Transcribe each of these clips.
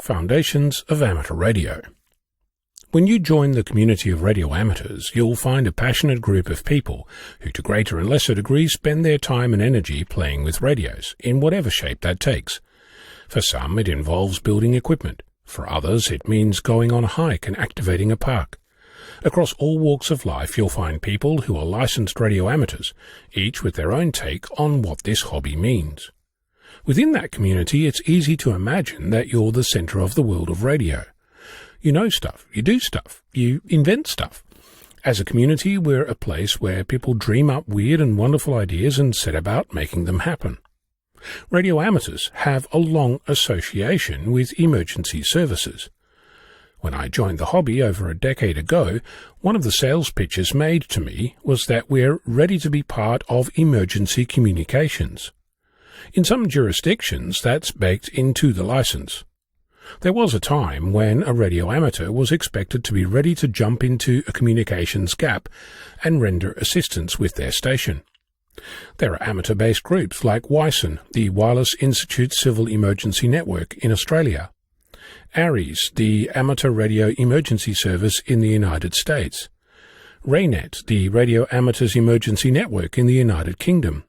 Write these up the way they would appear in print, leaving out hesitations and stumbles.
Foundations of Amateur Radio. When you join the community of radio amateurs, you'll find a passionate group of people who to greater and lesser degrees spend their time and energy playing with radios, in whatever shape that takes. For some, it involves building equipment. For others, it means going on a hike and activating a park. Across all walks of life, you'll find people who are licensed radio amateurs, each with their own take on what this hobby means. Within that community, it's easy to imagine that you're the center of the world of radio. You know stuff, you do stuff, you invent stuff. As a community, we're a place where people dream up weird and wonderful ideas and set about making them happen. Radio amateurs have a long association with emergency services. When I joined the hobby over a decade ago, one of the sales pitches made to me was that we're ready to be part of emergency communications. In some jurisdictions, that's baked into the license. There was a time when a radio amateur was expected to be ready to jump into a communications gap and render assistance with their station. There are amateur-based groups like WICEN, the Wireless Institute Civil Emergency Network in Australia, ARES, the Amateur Radio Emergency Service in the United States, RAYNET, the Radio Amateurs Emergency Network in the United Kingdom,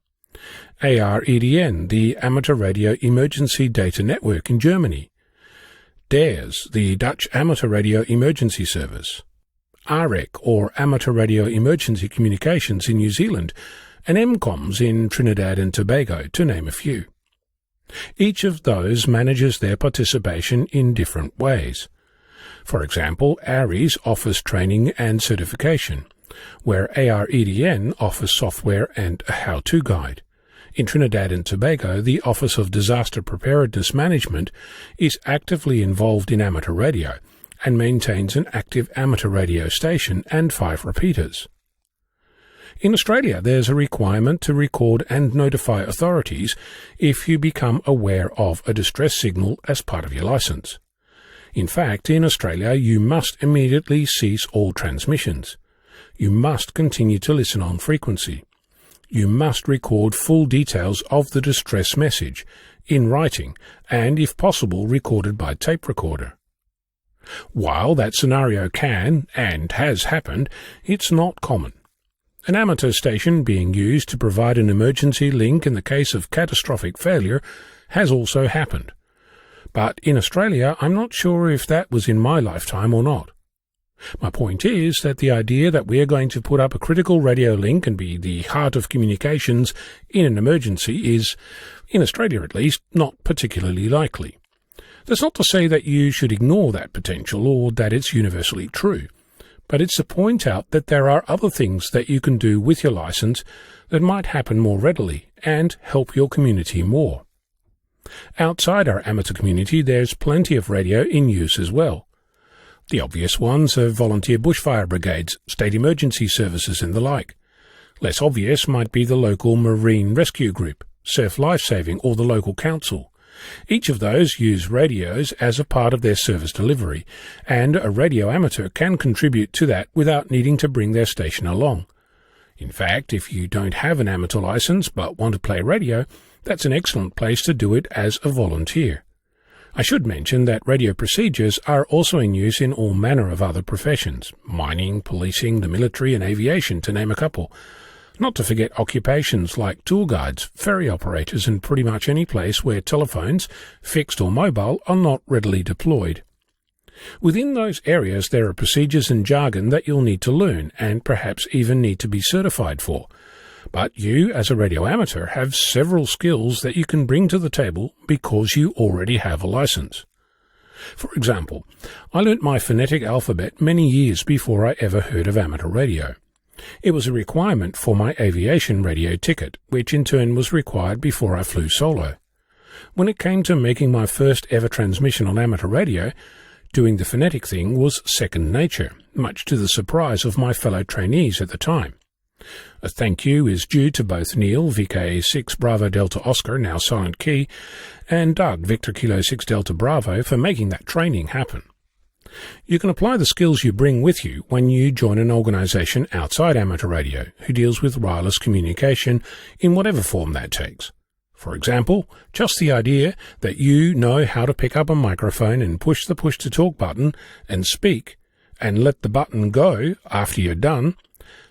AREDN, the Amateur Radio Emergency Data Network in Germany, DARES, the Dutch Amateur Radio Emergency Service, AREC, or Amateur Radio Emergency Communications in New Zealand, and EmComms in Trinidad and Tobago, to name a few. Each of those manages their participation in different ways. For example, ARES offers training and certification, where AREDN offers software and a how-to guide. In Trinidad and Tobago, the Office of Disaster Preparedness Management is actively involved in amateur radio and maintains an active amateur radio station and 5 repeaters. In Australia, there's a requirement to record and notify authorities if you become aware of a distress signal as part of your license. In fact, in Australia, you must immediately cease all transmissions. You must continue to listen on frequency. You must record full details of the distress message in writing and, if possible, recorded by tape recorder. While that scenario can and has happened, it's not common. An amateur station being used to provide an emergency link in the case of catastrophic failure has also happened. But in Australia, I'm not sure if that was in my lifetime or not. My point is that the idea that we're going to put up a critical radio link and be the heart of communications in an emergency is, in Australia at least, not particularly likely. That's not to say that you should ignore that potential or that it's universally true. But it's to point out that there are other things that you can do with your license that might happen more readily and help your community more. Outside our amateur community, there's plenty of radio in use as well. The obvious ones are volunteer bushfire brigades, state emergency services and the like. Less obvious might be the local marine rescue group, surf lifesaving or the local council. Each of those use radios as a part of their service delivery, and a radio amateur can contribute to that without needing to bring their station along. In fact, if you don't have an amateur license but want to play radio, that's an excellent place to do it as a volunteer. I should mention that radio procedures are also in use in all manner of other professions, mining, policing, the military and aviation, to name a couple. Not to forget occupations like tour guides, ferry operators, and pretty much any place where telephones, fixed or mobile, are not readily deployed. Within those areas there are procedures and jargon that you'll need to learn and perhaps even need to be certified for. But you, as a radio amateur, have several skills that you can bring to the table because you already have a license. For example, I learnt my phonetic alphabet many years before I ever heard of amateur radio. It was a requirement for my aviation radio ticket, which in turn was required before I flew solo. When it came to making my first ever transmission on amateur radio, doing the phonetic thing was second nature, much to the surprise of my fellow trainees at the time. A thank you is due to both Neil, VK6 Bravo Delta Oscar, now Silent Key, and Doug, Victor Kilo 6 Delta Bravo, for making that training happen. You can apply the skills you bring with you when you join an organisation outside amateur radio who deals with wireless communication in whatever form that takes. For example, just the idea that you know how to pick up a microphone and push the push-to-talk button and speak, and let the button go after you're done,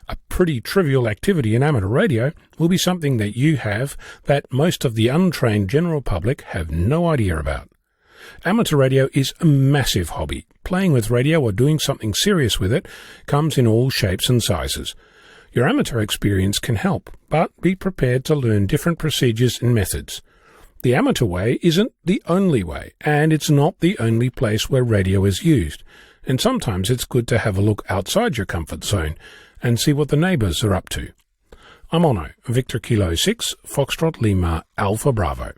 a pretty trivial activity in amateur radio, will be something that you have that most of the untrained general public have no idea about. Amateur radio is a massive hobby. Playing with radio or doing something serious with it comes in all shapes and sizes. Your amateur experience can help, but be prepared to learn different procedures and methods. The amateur way isn't the only way, and it's not the only place where radio is used. And sometimes it's good to have a look outside your comfort zone and see what the neighbours are up to. I'm Ono, Victor Kilo 6, Foxtrot Lima, Alpha Bravo.